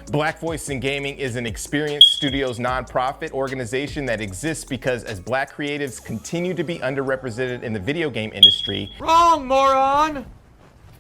Black Voice in Gaming is an experienced studios nonprofit organization that exists because as Black creatives continue to be underrepresented in the video game industry. Wrong, moron!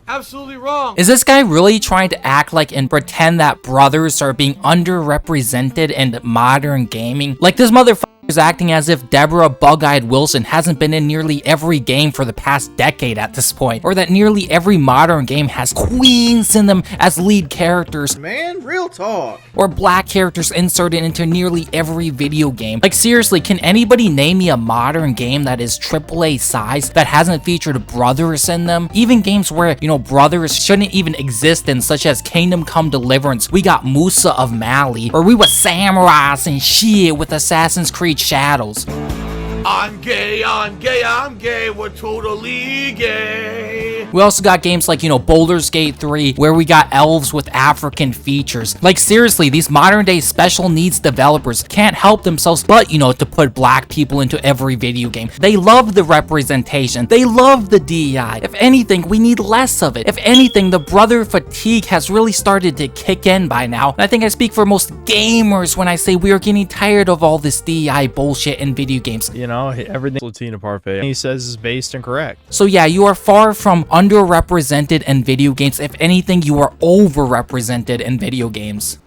Absolutely wrong. Is this guy really trying to act like and pretend that brothers are being underrepresented in modern gaming? Like this motherfucker is acting as if Deborah Bug-Eyed Wilson hasn't been in nearly every game for the past decade at this point, or that nearly every modern game has queens in them as lead characters. Man, real talk. Or black characters inserted into nearly every video game. Like seriously, can anybody name me a modern game that is AAA size that hasn't featured brothers in them? Even games where, you know, brothers shouldn't even exist in, such as Kingdom Come Deliverance, we got Musa of Mali, or we were samurais and shit with Assassin's Creed Shadows. I'm gay, I'm gay, I'm gay, we're totally gay. We also got games like, you know, Baldur's Gate 3, where we got elves with African features. Like seriously, these modern day special needs developers can't help themselves but, you know, to put black people into every video game. They love the representation. They love the DEI. If anything, we need less of it. If anything, the brother fatigue has really started to kick in by now. And I think I speak for most gamers when I say we are getting tired of all this DEI bullshit in video games. You know, everything latinaparfait he says is based and correct. So yeah, you are far from underrepresented in video games. If anything, you are overrepresented in video games.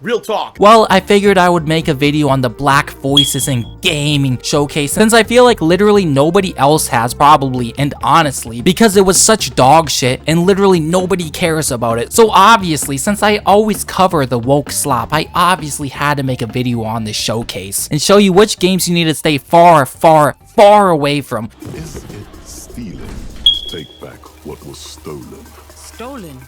Real talk. Well, I figured I would make a video on the Black Voices in Gaming showcase, since I feel like literally nobody else has, probably, and honestly, because it was such dog shit and literally nobody cares about it. So obviously, since I always cover the woke slop, I obviously had to make a video on this showcase and show you which games you need to stay far, far, far away from. Is it stealing to take back what was stolen? Stolen?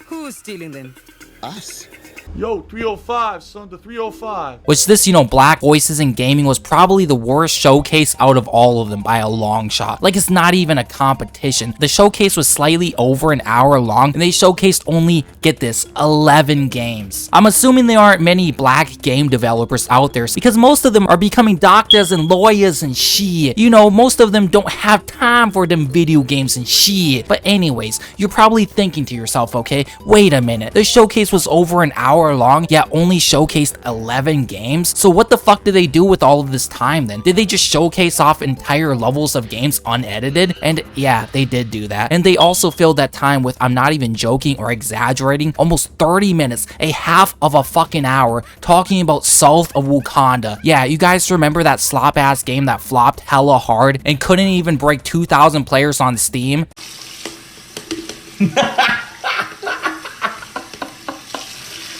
Who is stealing then? Us. Yo, 305, son, the 305. Which this, you know, Black Voices in Gaming was probably the worst showcase out of all of them by a long shot. Like, it's not even a competition. The showcase was slightly over an hour long, and they showcased only, get this, 11 games. I'm assuming there aren't many black game developers out there, because most of them are becoming doctors and lawyers and shit. You know, most of them don't have time for them video games and shit. But anyways, you're probably thinking to yourself, okay, wait a minute, the showcase was over an hour long, yet only showcased 11 games. So what the fuck did they do with all of this time then? Did they just showcase off entire levels of games unedited? And yeah, they did do that. And they also filled that time with, I'm not even joking or exaggerating, almost 30 minutes, a half of a fucking hour, talking about South of Wakanda. Yeah, you guys remember that slop ass game that flopped hella hard and couldn't even break 2,000 players on Steam?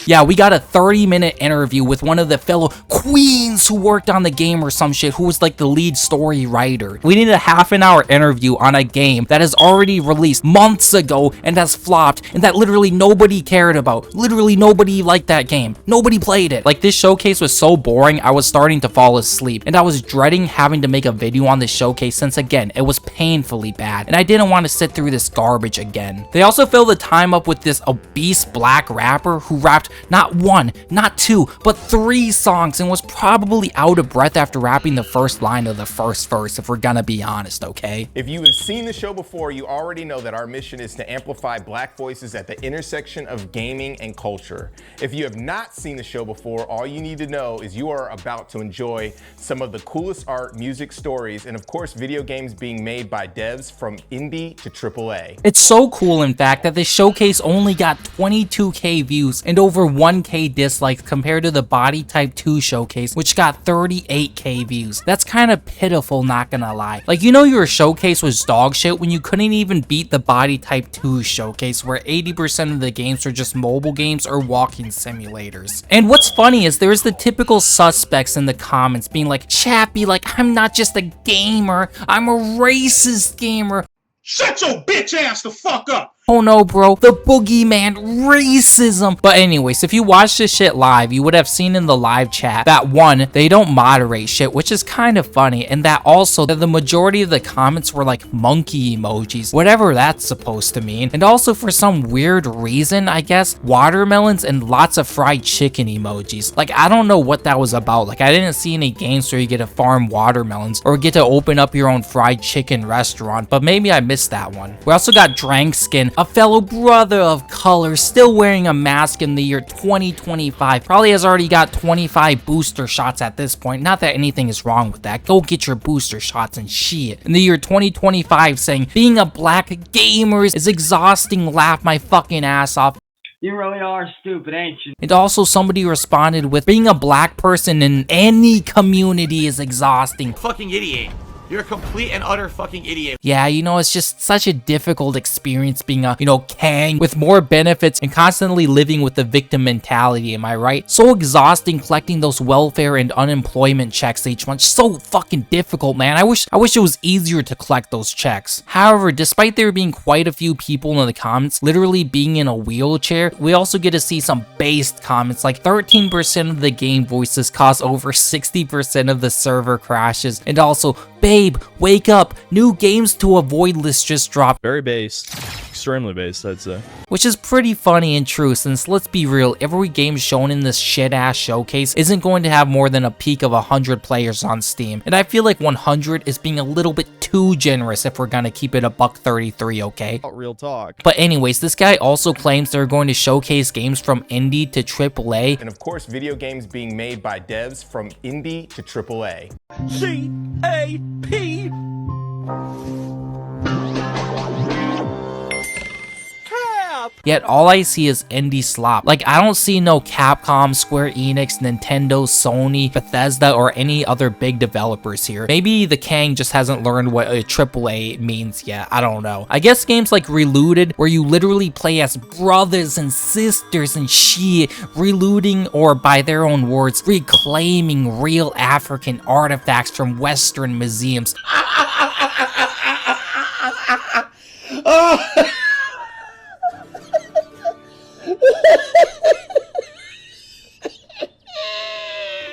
Yeah, we got a 30-minute interview with one of the fellow queens who worked on the game or some shit, who was like the lead story writer. We needed a half-an-hour interview on a game that has already released months ago and has flopped and that literally nobody cared about. Literally nobody liked that game. Nobody played it. Like, this showcase was so boring, I was starting to fall asleep. And I was dreading having to make a video on this showcase since, again, it was painfully bad. And I didn't want to sit through this garbage again. They also filled the time up with this obese black rapper who rapped not one, not two, but 3 songs and was probably out of breath after rapping the first line of the first verse, if we're gonna be honest, okay? If you have seen the show before, you already know that our mission is to amplify black voices at the intersection of gaming and culture. If you have not seen the show before, all you need to know is you are about to enjoy some of the coolest art, music, stories, and of course video games being made by devs from indie to AAA. It's so cool, in fact, that this showcase only got 22k views and over 1k dislikes compared to the Body Type 2 showcase, which got 38k views. That's kind of pitiful, not gonna lie. Like, you know your showcase was dog shit when you couldn't even beat the Body Type 2 showcase, where 80% of the games are just mobile games or walking simulators. And what's funny is there's the typical suspects in the comments being like, Chappy, like, I'm not just a gamer, I'm a racist gamer. Shut your bitch ass the fuck up! Oh no, bro, the boogeyman, racism. But anyways, if you watch this shit live, you would have seen in the live chat that 1, they don't moderate shit, which is kind of funny, and that also that the majority of the comments were like monkey emojis, whatever that's supposed to mean. And also for some weird reason, I guess, watermelons and lots of fried chicken emojis. Like, I don't know what that was about. Like, I didn't see any games where you get to farm watermelons or get to open up your own fried chicken restaurant, but maybe I missed that one. We also got Drank Skin, a fellow brother of color still wearing a mask in the year 2025. Probably has already got 25 booster shots at this point. Not that anything is wrong with that. Go get your booster shots and shit. In the year 2025 saying being a black gamer is exhausting, laugh my fucking ass off. You really are stupid, ain't you? And also somebody responded with being a black person in any community is exhausting. Fucking idiot. You're a complete and utter fucking idiot. Yeah, you know, it's just such a difficult experience being a, Kang with more benefits and constantly living with the victim mentality, am I right? So exhausting collecting those welfare and unemployment checks each month. So fucking difficult, man. I wish it was easier to collect those checks. However, despite there being quite a few people in the comments literally being in a wheelchair, we also get to see some based comments like 13% of the game voices cause over 60% of the server crashes, and also, babe, wake up, new games to avoid list just dropped. Very based. Extremely based, I'd say. Which is pretty funny and true, since let's be real, every game shown in this shit-ass showcase isn't going to have more than a peak of 100 players on Steam. And I feel like 100 is being a little bit too generous if we're gonna keep it a $1.33, okay? Real talk. But anyways, this guy also claims they're going to showcase games from indie to AAA. And of course, video games being made by devs from indie to AAA. C-A-P. Yet all I see is indie slop. Like, I don't see no Capcom, Square Enix, Nintendo, Sony, Bethesda, or any other big developers here. Maybe the Kang just hasn't learned what a AAA means yet. I don't know. I guess games like Relooted, where you literally play as brothers and sisters and shit, relooting, or by their own words, reclaiming real African artifacts from Western museums.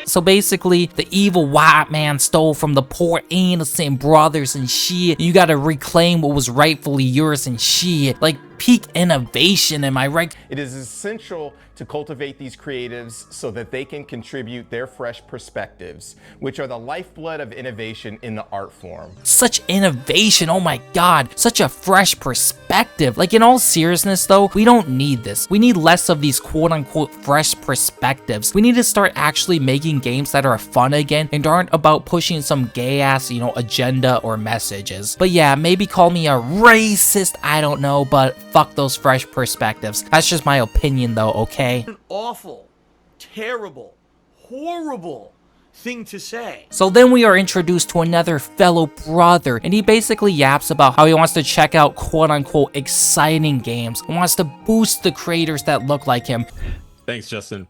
So basically, the evil white man stole from the poor innocent brothers and shit. You gotta reclaim what was rightfully yours and shit. Like, peak innovation, am I right? It is essential to cultivate these creatives so that they can contribute their fresh perspectives, which are the lifeblood of innovation in the art form. Such innovation, oh my god, such a fresh perspective. Like, in all seriousness though, we don't need this. We need less of these quote-unquote fresh perspectives. We need to start actually making games that are fun again and aren't about pushing some gay-ass, agenda or messages. But yeah, maybe call me a racist, I don't know, but fuck those fresh perspectives. That's just my opinion though, okay? An awful, terrible, horrible thing to say. So then we are introduced to another fellow brother, and he basically yaps about how he wants to check out quote-unquote exciting games and wants to boost the creators that look like him. Thanks, Justin.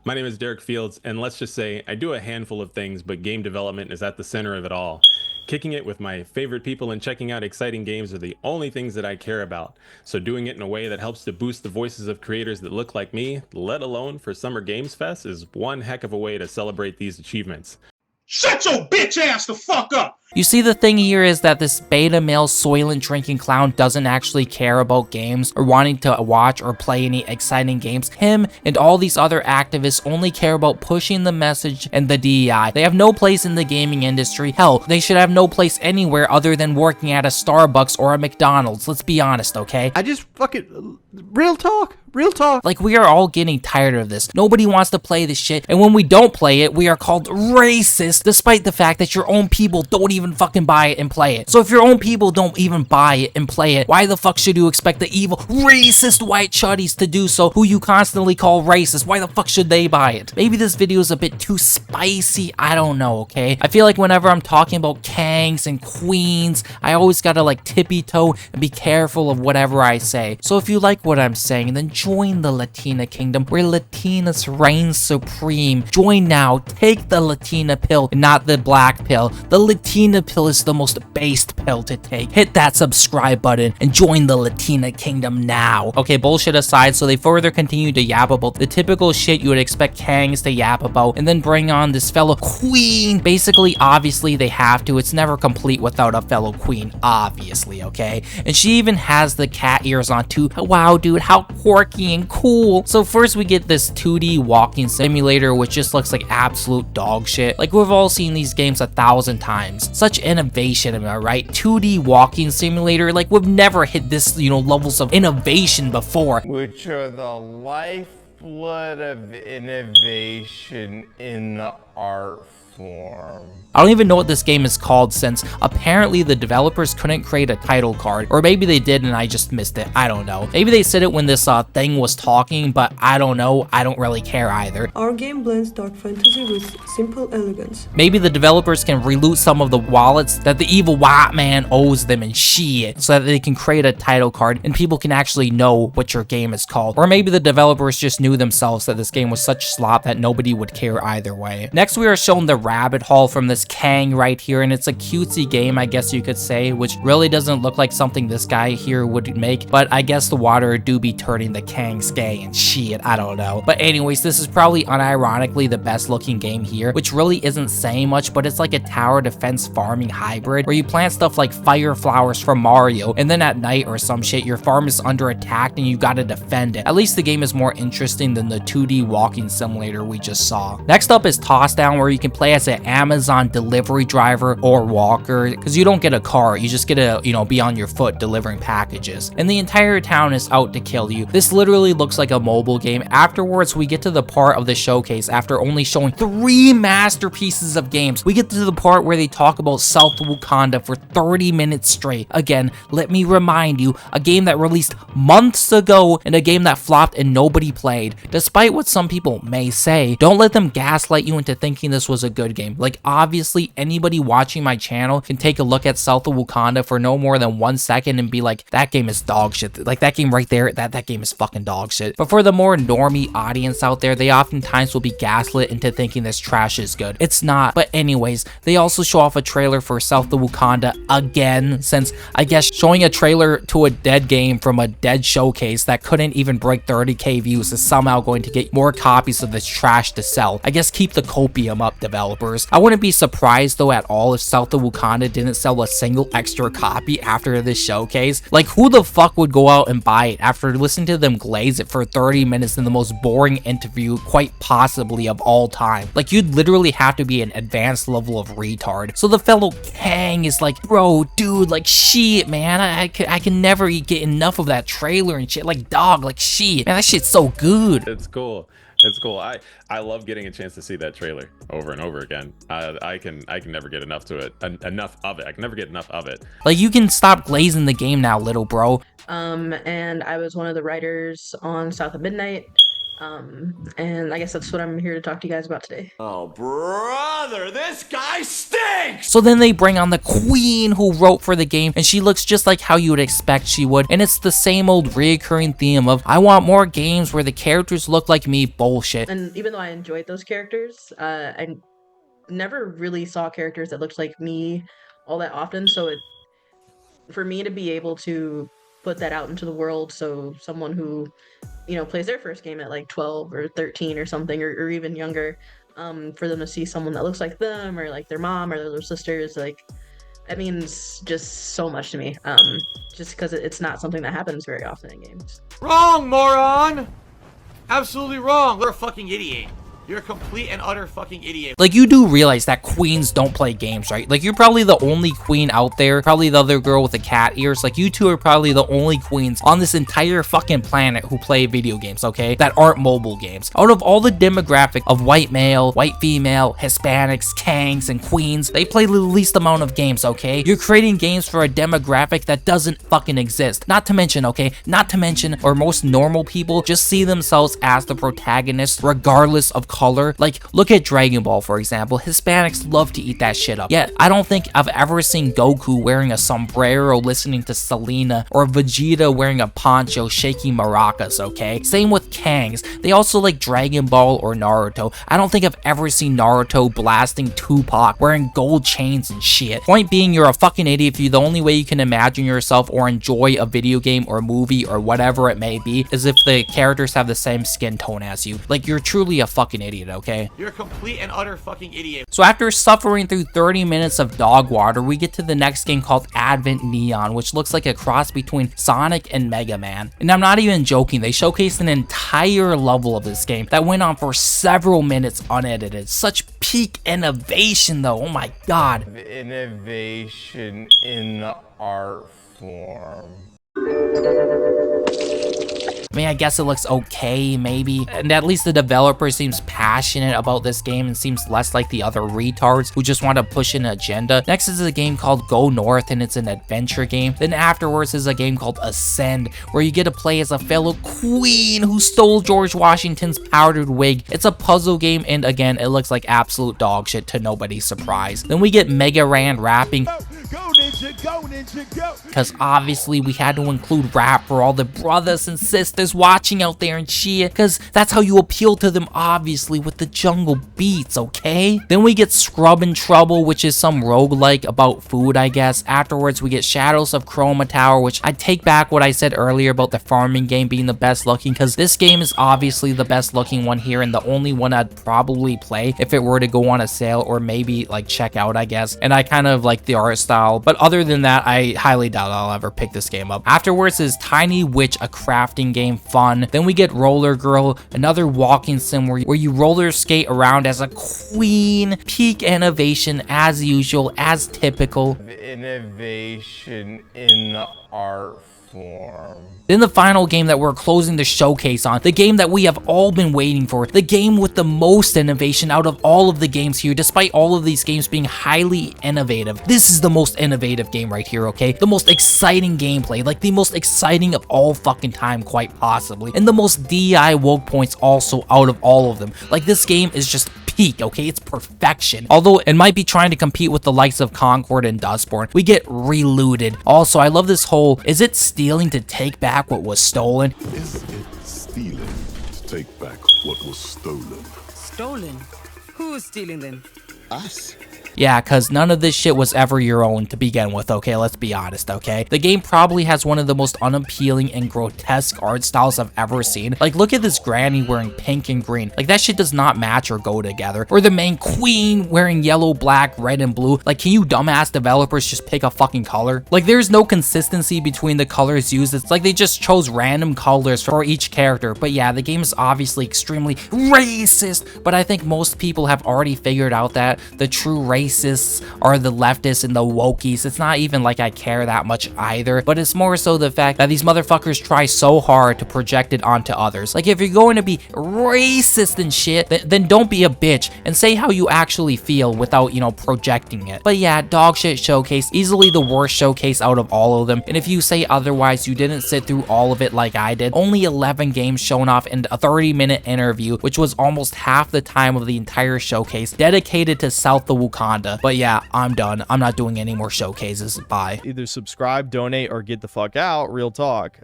My name is Derek Fields, and let's just say I do a handful of things, but game development is at the center of it all. Kicking it with my favorite people and checking out exciting games are the only things that I care about. So doing it in a way that helps to boost the voices of creators that look like me, let alone for Summer Games Fest, is one heck of a way to celebrate these achievements. Shut your bitch ass the fuck up! You see, the thing here is that this beta male soylent drinking clown doesn't actually care about games or wanting to watch or play any exciting games. Him and all these other activists only care about pushing the message and the DEI. They have no place in the gaming industry. Hell, they should have no place anywhere other than working at a Starbucks or a McDonald's. Let's be honest, okay? I just fucking... Real talk. Like, we are all getting tired of this. Nobody wants to play this shit, and when we don't play it, we are called racist, despite the fact that your own people don't even fucking buy it and play it. So if your own people don't even buy it and play it, why the fuck should you expect the evil, racist white chuddies to do so, who you constantly call racist? Why the fuck should they buy it? Maybe this video is a bit too spicy, I don't know, okay? I feel like whenever I'm talking about kangs and queens, I always gotta like tippy-toe and be careful of whatever I say. So if you like what I'm saying, then join the Latina kingdom where Latinas reign supreme. Join now, take the Latina pill and not the black pill. The Latina pill is the most based pill to take. Hit that subscribe button and join the Latina kingdom now. Okay, bullshit aside, so they further continue to yap about the typical shit you would expect kangs to yap about, and then bring on this fellow queen. Basically, obviously they have to. It's never complete without a fellow queen, obviously, okay? And she even has the cat ears on too. Wow, dude, how quirky and cool. So first we get this 2D walking simulator, which just looks like absolute dog shit. Like, we've all seen these games 1,000 times. Such innovation, am I right? 2D walking simulator, like we've never hit this, levels of innovation before. Which are the lifeblood of innovation in the art form. I don't even know what this game is called, since apparently the developers couldn't create a title card, or maybe they did and I just missed it. I don't know. Maybe they said it when this thing was talking, but I don't know. I don't really care either. Our game blends dark fantasy with simple elegance. Maybe the developers can reloot some of the wallets that the evil white man owes them and shit, so that they can create a title card and people can actually know what your game is called. Or maybe the developers just knew themselves that this game was such slop that nobody would care either way. Next, we are shown the rabbit hole from this Kang right here, and it's a cutesy game, I guess you could say, which really doesn't look like something this guy here would make, but I guess the water do be turning the Kangs gay and shit, I don't know. But anyways, this is probably unironically the best looking game here, which really isn't saying much, but it's like a tower defense farming hybrid where you plant stuff like fire flowers from Mario, and then at night or some shit, your farm is under attack and you gotta defend it. At least the game is more interesting than the 2D walking simulator we just saw. Next up is Toss Down, where you can play as an Amazon delivery driver or walker, because you don't get a car, you just get to, be on your foot delivering packages. And the entire town is out to kill you. This literally looks like a mobile game. Afterwards, we get to the part of the showcase after only showing 3 masterpieces of games. We get to the part where they talk about South Wakanda for 30 minutes straight. Again, let me remind you, a game that released months ago and a game that flopped and nobody played. Despite what some people may say, don't let them gaslight you into thinking this was a good game. Like, obviously, anybody watching my channel can take a look at South of Wakanda for no more than 1 second and be like, that game is dog shit. Like, that game right there, that game is fucking dog shit. But for the more normie audience out there, they oftentimes will be gaslit into thinking this trash is good. It's not. But anyways, they also show off a trailer for South of Wakanda again, since I guess showing a trailer to a dead game from a dead showcase that couldn't even break 30k views is somehow going to get more copies of this trash to sell. I guess keep the copium up, developers. I wouldn't be surprised though at all if South of Wakanda didn't sell a single extra copy after this showcase. Like, who the fuck would go out and buy it after listening to them glaze it for 30 minutes in the most boring interview quite possibly of all time? Like, you'd literally have to be an advanced level of retard. So the fellow Kang is like, bro, dude, like, shit, man, I can never get enough of that trailer and shit. Like, dog, like, shit, man, that shit's so good. It's cool. It's cool. I love getting a chance to see that trailer over and over again. I can never get enough of it. I can never get enough of it. Like, you can stop glazing the game now, little bro. And I was one of the writers on South of Midnight. And I guess that's what I'm here to talk to you guys about today. Oh, brother, this guy stinks! So then they bring on the queen who wrote for the game, and she looks just like how you would expect she would, and it's the same old reoccurring theme of, I want more games where the characters look like me bullshit. And even though I enjoyed those characters, I never really saw characters that looked like me all that often, so for me to be able to put that out into the world, so someone who plays their first game at like 12 or 13 or something, or even younger, for them to see someone that looks like them or like their mom or their little sisters, like, that means just so much to me, just because it's not something that happens very often in games. Wrong, moron! Absolutely wrong. You're a fucking idiot. You're a complete and utter fucking idiot. Like, you do realize that queens don't play games, right? Like, you're probably the only queen out there, probably the other girl with the cat ears. Like, you two are probably the only queens on this entire fucking planet who play video games, okay? That aren't mobile games. Out of all the demographic of white male, white female, Hispanics, Kangs, and queens, they play the least amount of games, okay? You're creating games for a demographic that doesn't fucking exist. Not to mention, or most normal people just see themselves as the protagonist regardless of color. Like, look at Dragon Ball, for example. Hispanics love to eat that shit up. Yet, I don't think I've ever seen Goku wearing a sombrero listening to Selena, or Vegeta wearing a poncho shaking maracas, okay? Same with Kangs. They also like Dragon Ball or Naruto. I don't think I've ever seen Naruto blasting Tupac, wearing gold chains and shit. Point being, you're a fucking idiot if the only way you can imagine yourself or enjoy a video game or movie or whatever it may be is if the characters have the same skin tone as you. Like, you're truly a fucking idiot. idiot, okay? You're a complete and utter fucking idiot. So after suffering through 30 minutes of dog water, we get to the next game called Advent Neon, which looks like a cross between Sonic and Mega Man. And I'm not even joking, they showcased an entire level of this game that went on for several minutes unedited. Such peak innovation though, oh my god. Innovation in art form. I mean, I guess it looks okay, maybe. And at least the developer seems passionate about this game and seems less like the other retards who just want to push an agenda. Next is a game called Go North, and it's an adventure game. Then afterwards is a game called Ascend, where you get to play as a fellow queen who stole George Washington's powdered wig. It's a puzzle game, and again, it looks like absolute dog shit to nobody's surprise. Then we get Mega Ran rapping. Go ninja, go ninja, go! Because obviously we had to include rap for all the brothers and sisters watching out there and shit, because that's how you appeal to them, obviously, with the jungle beats, okay? Then we get Scrub and Trouble, which is some roguelike about food, I guess. Afterwards we get Shadows of Chroma Tower, which I take back what I said earlier about the farming game being the best looking, because this game is obviously the best looking one here and the only one I'd probably play if it were to go on a sale or maybe like check out, I guess. And I kind of like the art style, but other than that, I highly doubt I'll ever pick this game up. Afterwards is Tiny Witch, a crafting game, fun. Then we get Roller Girl, another walking sim where you roller skate around as a queen. Peak innovation as usual, as typical. Innovation in art form. Then the final game that we're closing the showcase on, the game that we have all been waiting for, the game with the most innovation out of all of the games here, despite all of these games being highly innovative. This is the most innovative game right here, okay? The most exciting gameplay, like the most exciting of all fucking time, quite possibly. And the most DI woke points also out of all of them. Like, this game is just peak, okay? It's perfection. Although it might be trying to compete with the likes of Concord and Dustborn, we get relooted. Also, I love this whole, is it stealing to take back what was stolen? Is it stealing to take back what was stolen? Stolen? Who's stealing then? Us. Yeah, cause none of this shit was ever your own to begin with, okay? Let's be honest, okay? The game probably has one of the most unappealing and grotesque art styles I've ever seen. Like, look at this granny wearing pink and green. Like, that shit does not match or go together. Or the main queen wearing yellow, black, red, and blue. Like, can you dumbass developers just pick a fucking color? Like, there's no consistency between the colors used. It's like they just chose random colors for each character. But yeah, the game is obviously extremely racist, but I think most people have already figured out that the true racists are the leftists and the wokies. It's not even like I care that much either, but it's more so the fact that these motherfuckers try so hard to project it onto others. Like, if you're going to be racist and shit, then don't be a bitch and say how you actually feel without, you know, projecting it. But yeah, dog shit showcase, easily the worst showcase out of all of them. And if you say otherwise, you didn't sit through all of it like I did. Only 11 games shown off in a 30-minute interview, which was almost half the time of the entire showcase, dedicated to South of Wakanda. But yeah, I'm done. I'm not doing any more showcases. Bye. Either subscribe, donate, or get the fuck out. Real talk.